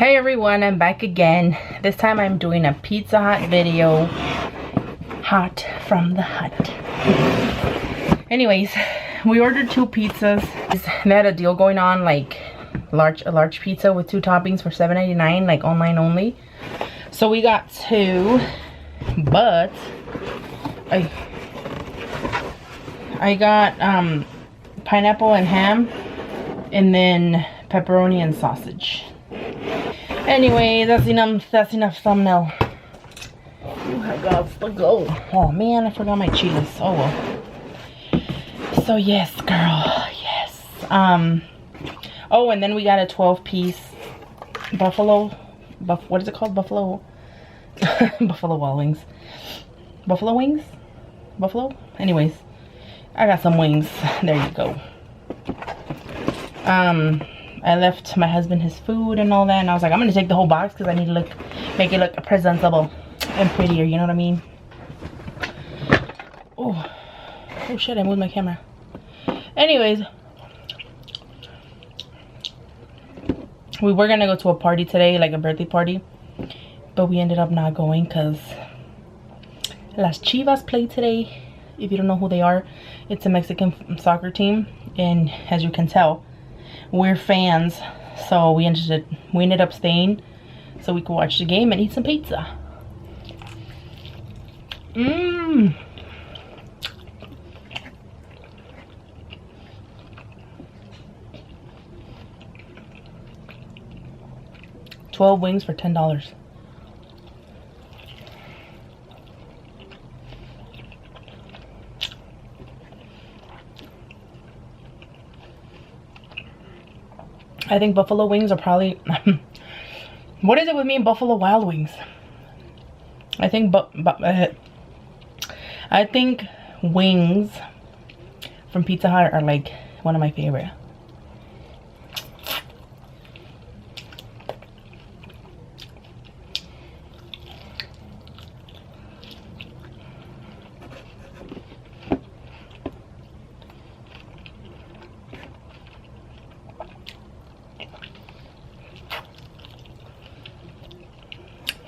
Hey everyone, I'm back again. This time I'm doing a Pizza Hut video. Hot from the hut. Anyways, we ordered 2 pizzas. They had a deal going on, like a large pizza with 2 toppings for $7.99, like online only. So we got 2, but I got pineapple and ham, and then pepperoni and sausage. Anyway, that's enough thumbnail. You have got to go. Oh man, I forgot my cheese. Oh well. So yes, girl, yes. Oh, and then we got a 12-piece what is it called? Buffalo Wild Wings. Buffalo wings? Buffalo? Anyways, I got some wings. There you go. I left my husband his food and all that, and I was like, I'm gonna take the whole box because I need to make it look presentable and prettier, you know what I mean? Oh shit, I moved my camera. Anyways, we were gonna go to a party today, like a birthday party, but we ended up not going because Las Chivas played today. If you don't know who they are, it's a Mexican soccer team, and as you can tell, we're fans, so we ended up staying so we could watch the game and eat some pizza. 12 wings for $10. I think buffalo wings are probably what is it with me and Buffalo Wild Wings? I think I think wings from Pizza Hut are like one of my favorite.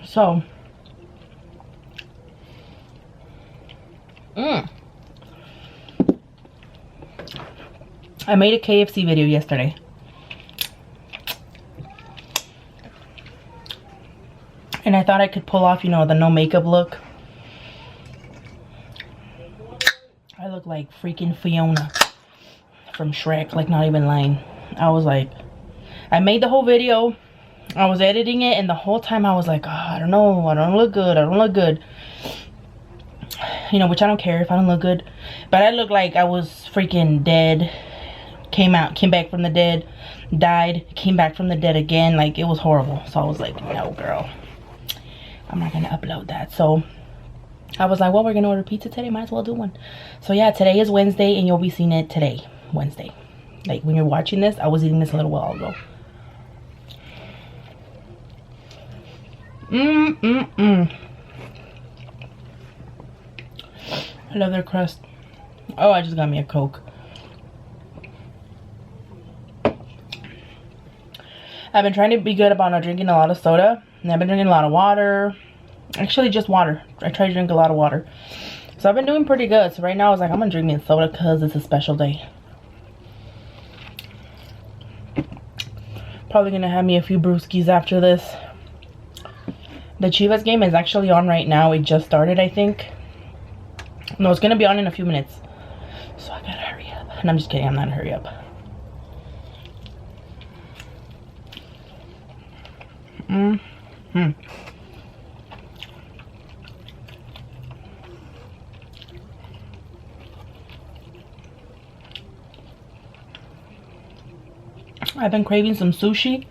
So, I made a KFC video yesterday. And I thought I could pull off, you know, the no makeup look. I look like freaking Fiona from Shrek, like not even lying. I was like, I made the whole video. I was editing it, and the whole time I was like, oh, I don't know, I don't look good. You know, which I don't care if I don't look good. But I look like I was freaking dead. Came back from the dead. Died. Came back from the dead again. Like, it was horrible. So I was like, no, girl. I'm not going to upload that. So I was like, well, we're going to order pizza today. Might as well do one. So yeah, today is Wednesday, and you'll be seeing it today. Wednesday. Like, when you're watching this, I was eating this a little while ago. I love their crust. Oh, I just got me a Coke. I've been trying to be good about not drinking a lot of soda, and I've been drinking a lot of water. Actually, just water. I try to drink a lot of water. So I've been doing pretty good. So right now I was like, I'm gonna drink me a soda because it's a special day. Probably gonna have me a few brewskis after this. The Chivas game is actually on right now. It just started, I think. No, it's gonna be on in a few minutes. So I gotta hurry up. And I'm just kidding, I'm not gonna hurry up. I've been craving some sushi.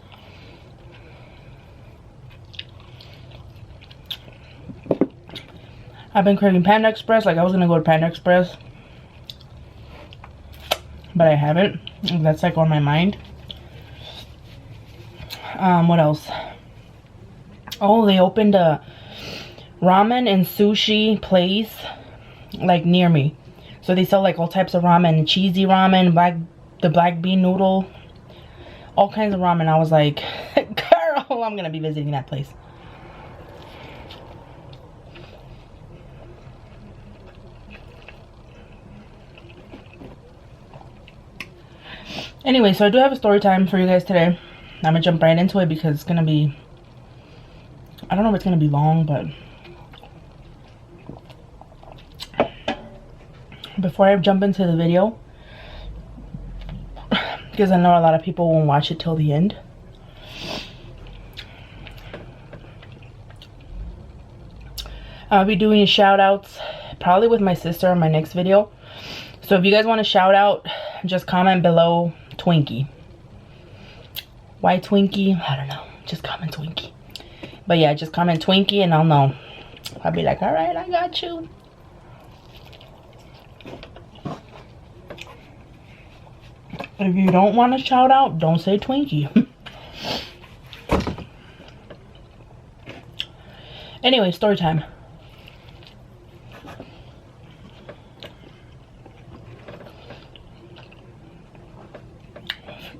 I've been craving Panda Express. Like, I was gonna go to Panda Express, but I haven't. That's like on my mind. What else? Oh, they opened a ramen and sushi place like near me. So they sell like all types of ramen, cheesy ramen, the black bean noodle, all kinds of ramen. I was like, girl, I'm gonna be visiting that place. Anyway, so I do have a story time for you guys today. I'm gonna jump right into it because it's gonna be, I don't know if it's gonna be long, but before I jump into the video, because I know a lot of people won't watch it till the end, I'll be doing shout outs probably with my sister on my next video. So if you guys want to shout out, just comment below Twinkie. Why Twinkie? I don't know. Just comment Twinkie. But yeah, just comment Twinkie and I'll know. I'll be like, alright, I got you. If you don't want to shout out, don't say Twinkie. Anyway, story time.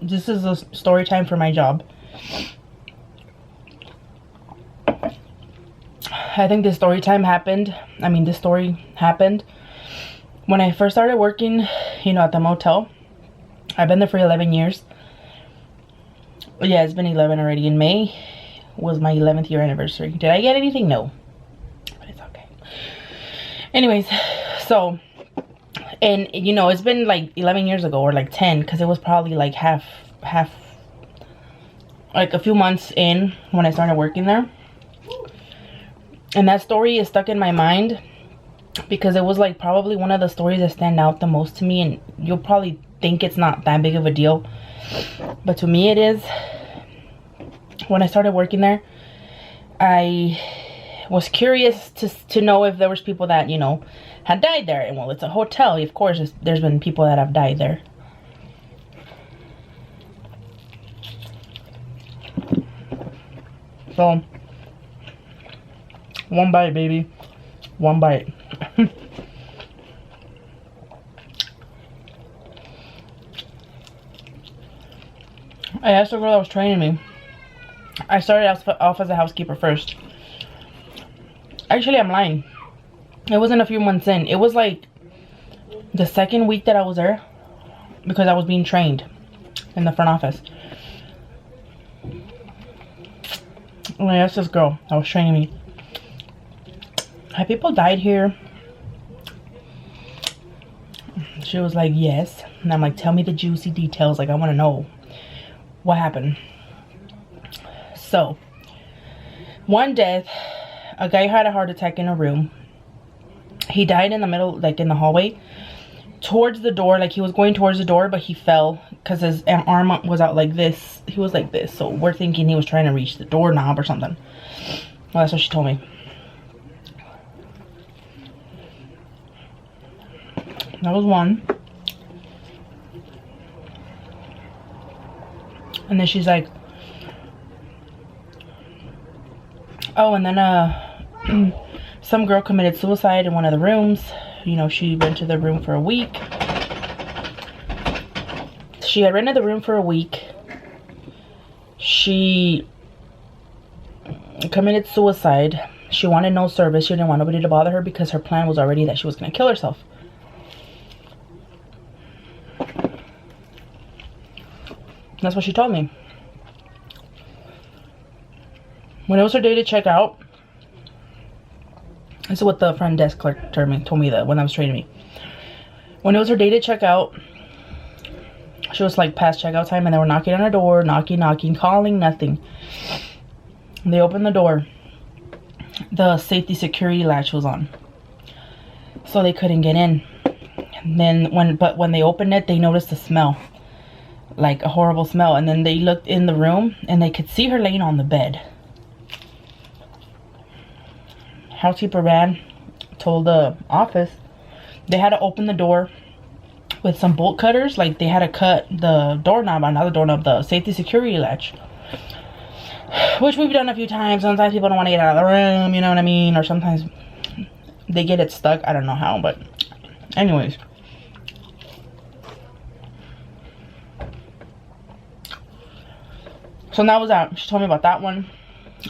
This is a story time for my job. I think this story happened when I first started working, you know, at the motel. I've been there for 11 years. Yeah, it's been 11 already. In May was my 11th year anniversary. Did I get anything? No. But it's okay. Anyways, so, and you know, it's been like 11 years ago, or like 10, because it was probably like half, like a few months in when I started working there. And that story is stuck in my mind because it was like probably one of the stories that stand out the most to me, and you'll probably think it's not that big of a deal, but to me it is. When I started working there, I was curious to know if there was people that, you know, had died there. And well, it's a hotel, of course there's been people that have died there. So one bite, baby, one bite. I asked the girl that was training me. I started off as a housekeeper first. Actually, I'm lying. It wasn't a few months in. It was like the second week that I was there, because I was being trained in the front office. And I asked this girl that was training me, have people died here? She was like, yes. And I'm like, tell me the juicy details. Like, I want to know what happened. So, one death, a guy had a heart attack in a room. He died in the middle, like in the hallway, towards the door. Like, he was going towards the door, but he fell because his arm was out like this. He was like this. So we're thinking he was trying to reach the doorknob or something. Well, that's what she told me. That was one. And then she's like, oh, and then some girl committed suicide in one of the rooms. You know, she went to the room for a week. She had rented the room for a week. She committed suicide. She wanted no service. She didn't want nobody to bother her because her plan was already that she was going to kill herself. That's what she told me. When it was her day to check out, this is what the front desk clerk told me that when I was training me. When it was her day to check out, she was like past checkout time, and they were knocking on her door, knocking, calling, nothing. They opened the door. The safety security latch was on, so they couldn't get in. And then when they opened it, they noticed the smell. Like a horrible smell. And then they looked in the room and they could see her laying on the bed. Housekeeper ran, told the office they had to open the door with some bolt cutters. Like, they had to cut the doorknob, not the doorknob, the safety security latch, which we've done a few times. Sometimes people don't want to get out of the room, you know what I mean, or sometimes they get it stuck. I don't know how, but anyways. So that was that. She told me about that one.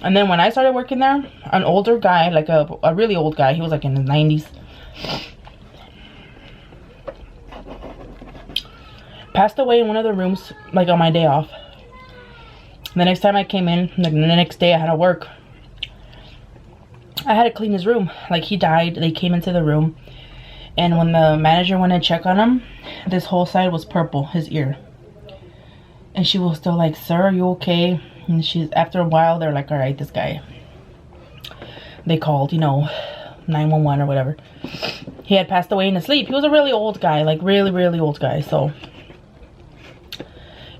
And then when I started working there, an older guy, like a really old guy, he was like in his 90s, passed away in one of the rooms, like on my day off. The next time I came in, like the next day I had to work, I had to clean his room. Like, he died. They came into the room, and when the manager went to check on him, this whole side was purple, his ear. And she was still like, "Sir, are you okay?" And she's, after a while, they're like, "All right, this guy." They called, you know, 911 or whatever. He had passed away in his sleep. He was a really old guy, like really, really old guy. So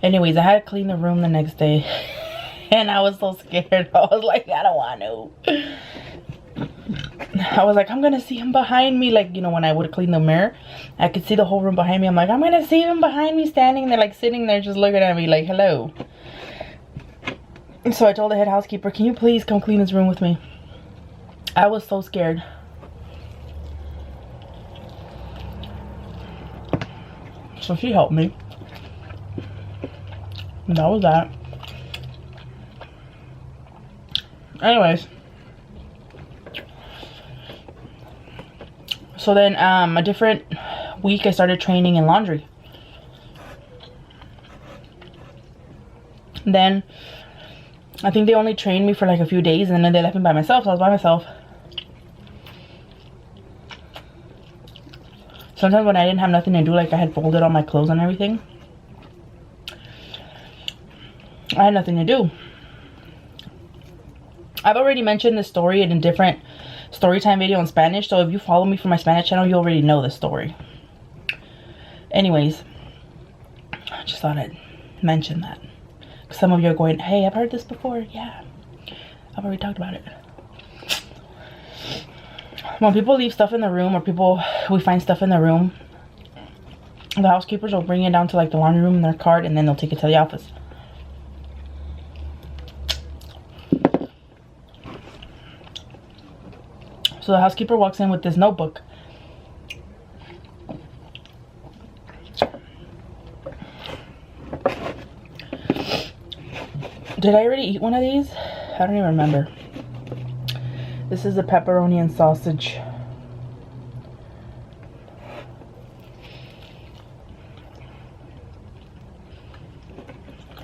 anyways, I had to clean the room the next day. And I was so scared. I was like, I don't want to. I was like, I'm gonna see him behind me. Like, you know, when I would clean the mirror, I could see the whole room behind me. I'm like, I'm gonna see him behind me, standing there, like sitting there, just looking at me like, hello. So I told the head housekeeper, "Can you please come clean this room with me?" I was so scared. So she helped me. And that was that. Anyways. So then a different week I started training in laundry. Then I think they only trained me for like a few days, and then they left me by myself. So I was by myself. Sometimes when I didn't have nothing to do, like I had folded all my clothes and everything, I had nothing to do. I've already mentioned this story in a different Storytime video in Spanish, so if you follow me from my Spanish channel, you already know the story. Anyways, I just thought I'd mention that. Some of you are going, "Hey, I've heard this before." Yeah, I've already talked about it. When people leave stuff in the room, or we find stuff in the room, the housekeepers will bring it down to like the laundry room in their cart, and then they'll take it to the office. So the housekeeper walks in with this notebook. Did I already eat one of these? I don't even remember. This is the pepperoni and sausage.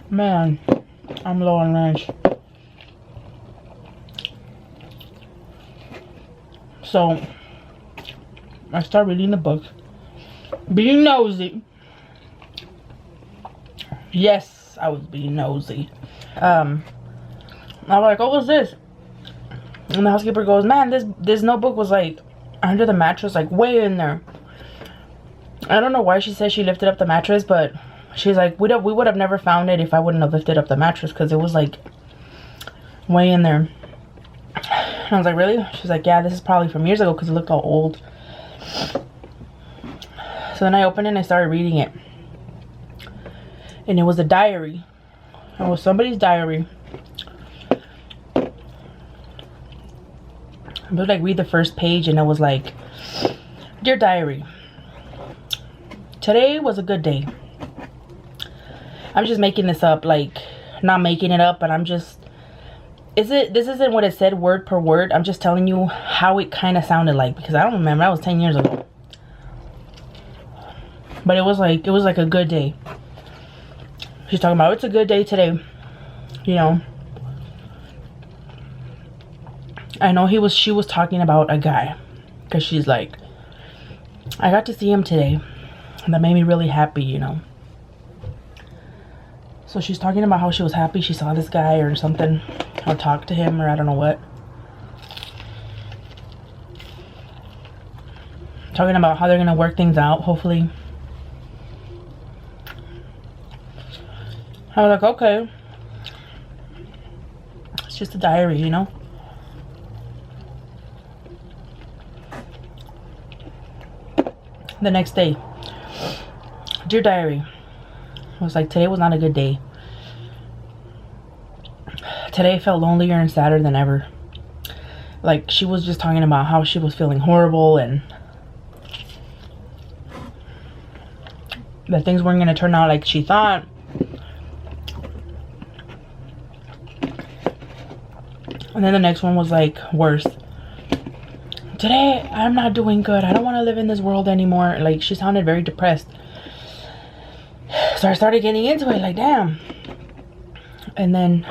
Man, I'm low on ranch. So I start reading the book, being nosy. Yes, I was being nosy. I was like, "What was this?" And the housekeeper goes, "Man, this notebook was like under the mattress, like way in there." I don't know why she said she lifted up the mattress, but she's like, we would have never found it if I wouldn't have lifted up the mattress, because it was like way in there. And I was like, "Really?" She's like, "Yeah, this is probably from years ago because it looked all old." So then I opened it and I started reading it. And it was a diary. It was somebody's diary. I would like read the first page, and it was like, "Dear diary, today was a good day." I'm just making this up, like not making it up, but I'm just, this isn't what it said word per word. I'm just telling you how it kind of sounded like, because I don't remember. That was 10 years ago. But it was like a good day. She's talking about, "It's a good day today." You know, I know she was talking about a guy, because she's like, "I got to see him today, and that made me really happy," you know. So she's talking about how she was happy she saw this guy or something, or talked to him, or I don't know what. Talking about how they're gonna work things out, hopefully. I was like, okay. It's just a diary, you know? The next day. "Dear diary, I was like, today was not a good day. Today I felt lonelier and sadder than ever." Like, she was just talking about how she was feeling horrible and that things weren't going to turn out like she thought. And then the next one was like worse. Today, I'm not doing good. I don't want to live in this world anymore. Like, she sounded very depressed. So I started getting into it, like, damn. And then,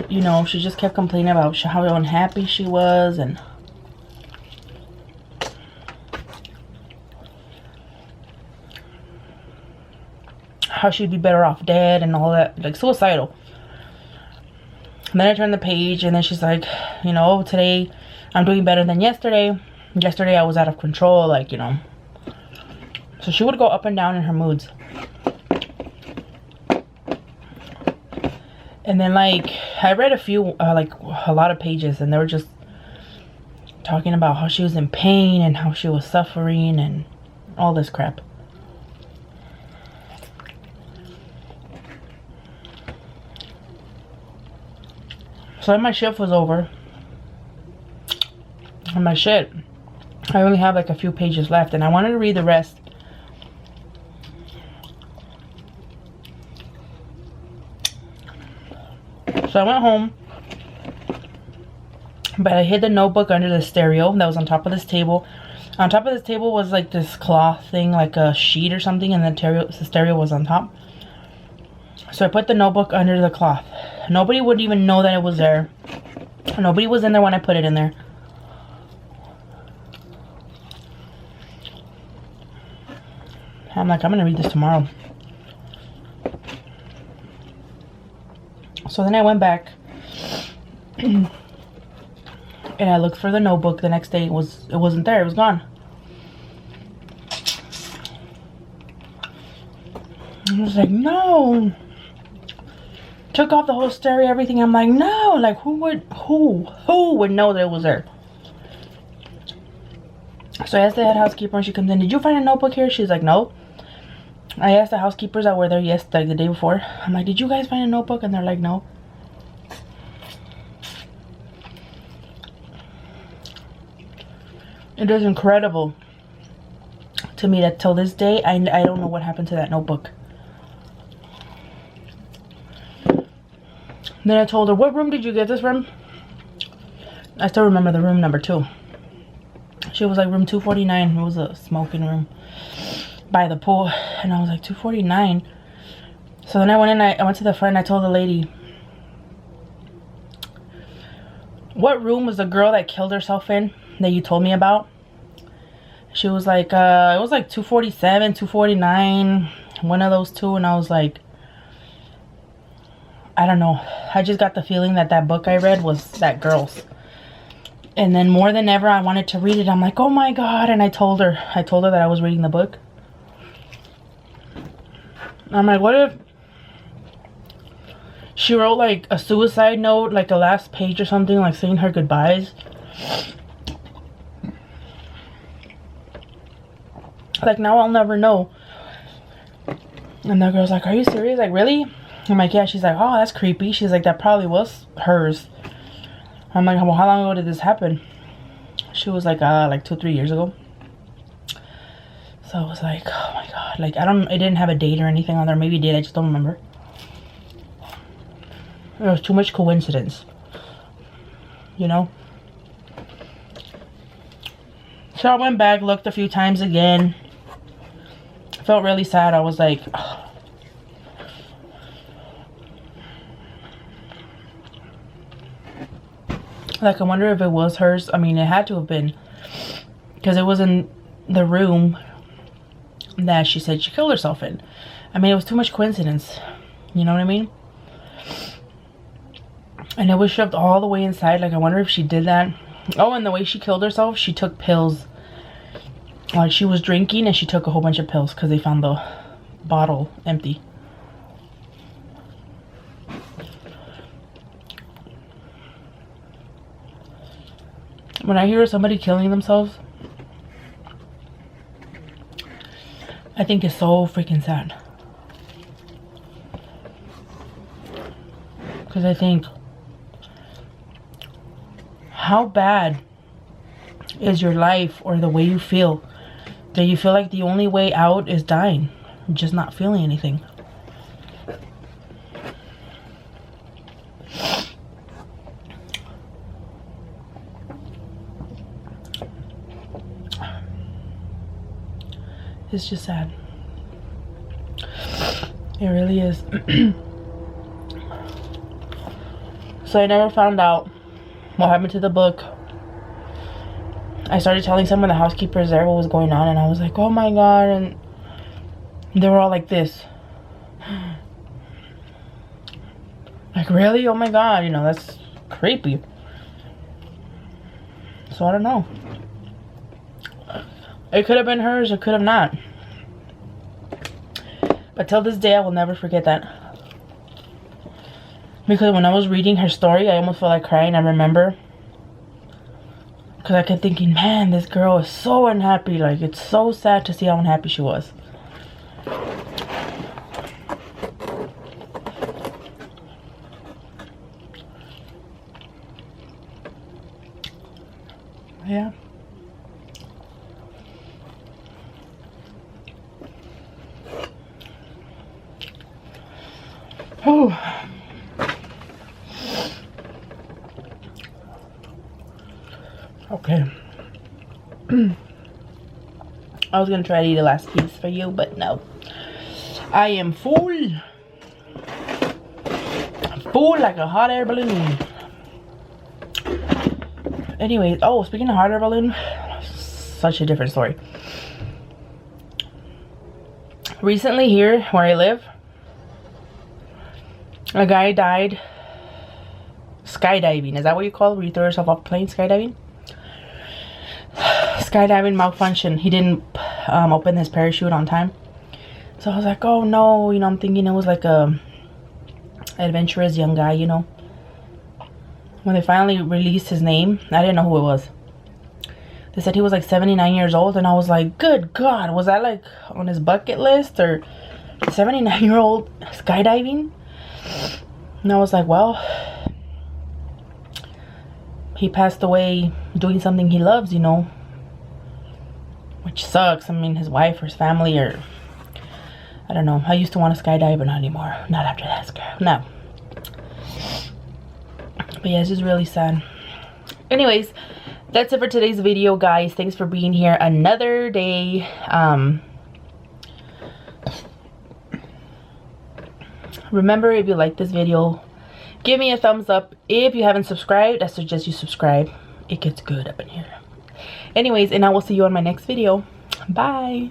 you know, she just kept complaining about how unhappy she was and how she'd be better off dead and all that, like suicidal. And then I turned the page and then she's like, you know, today I'm doing better than yesterday. Yesterday I was out of control, like, you know. So she would go up and down in her moods. And then, like, I read a few, like, a lot of pages, and they were just talking about how she was in pain and how she was suffering and all this crap. So then my shift was over. And my shit, I only have like a few pages left, and I wanted to read the rest. So I went home, but I hid the notebook under the stereo that was on top of this table. On top of this table was like this cloth thing, like a sheet or something, and the stereo was on top. So I put the notebook under the cloth. Nobody would even know that it was there. Nobody was in there when I put it in there. I'm like, I'm gonna read this tomorrow. So then I went back and I looked for the notebook. The next day it wasn't there, it was gone. I was like, no. Took off the whole stereo, everything. I'm like, no, like who would know that it was there? So I asked the head housekeeper and she comes in, did you find a notebook here? She's like, no. I asked the housekeepers that were there like the day before. I'm like, did you guys find a notebook? And they're like, no. It is incredible to me that till this day, I don't know what happened to that notebook. Then I told her, what room did you get this from? I still remember the room number 2. She was like, room 249. It was a smoking room by the pool. And I was like, 249? So then I went in, I went to the front and I told the lady, what room was the girl that killed herself in that you told me about? She was like, it was like 247, 249, one of those two. And I was like, I don't know. I just got the feeling that that book I read was that girl's. And then more than ever, I wanted to read it. I'm like, oh my God. And I told her that I was reading the book. I'm like, what if she wrote like a suicide note, like the last page or something, like saying her goodbyes? Like, now I'll never know. And the girl's like, are you serious? Like, really? I'm like, yeah. She's like, oh, that's creepy. She's like, that probably was hers. I'm like, well, how long ago did this happen? She was like 2-3 years ago. So I was like, oh my God. Like, it didn't have a date or anything on there. Maybe it did, I just don't remember. There was too much coincidence. You know? So I went back, looked a few times again. Felt really sad. I was like, oh. Like, I wonder if it was hers. I mean, it had to have been, because it was in the room that she said she killed herself in. I mean, it was too much coincidence. You know what I mean? And it was shoved all the way inside. Like, I wonder if she did that. Oh, and the way she killed herself, she took pills. Like, she was drinking and she took a whole bunch of pills because they found the bottle empty. When I hear of somebody killing themselves, I think it's so freaking sad. Because I think, how bad is your life or the way you feel that you feel like the only way out is dying, just not feeling anything? It's just sad. It really is. So I never found out what happened to the book. I started telling some of the housekeepers there what was going on, and I was like, oh my god, and they were all like this. Like, really? Oh my god, you know, that's creepy. So I don't know. It could have been hers, it could have not. But till this day, I will never forget that. Because when I was reading her story, I almost felt like crying. I remember. Because I kept thinking, man, this girl is so unhappy. Like, it's so sad to see how unhappy she was. Yeah. Oh. Okay. I was gonna try to eat the last piece for you, but no. I am full. I'm full like a hot air balloon. Anyways, oh, speaking of hot air balloon, such a different story. Recently here, where I live, a guy died skydiving. Is that what you call it, where you throw yourself off a plane? Skydiving? Skydiving malfunction. He didn't open his parachute on time. So I was like, oh no, you know, I'm thinking it was like a adventurous young guy, you know. When they finally released his name, I didn't know who it was. They said he was like 79 years old, and I was like, good God, was that like on his bucket list, or 79-year-old skydiving? And I was like, well, he passed away doing something he loves, you know, which sucks. I mean, his wife or his family, or I don't know. I used to want to skydive, but not anymore. Not after that girl. No. But yeah, it's just really sad. Anyways, that's it for today's video, guys. Thanks for being here another day. Remember, if you like this video, give me a thumbs up. If you haven't subscribed, I suggest you subscribe. It gets good up in here. Anyways, and I will see you on my next video. Bye.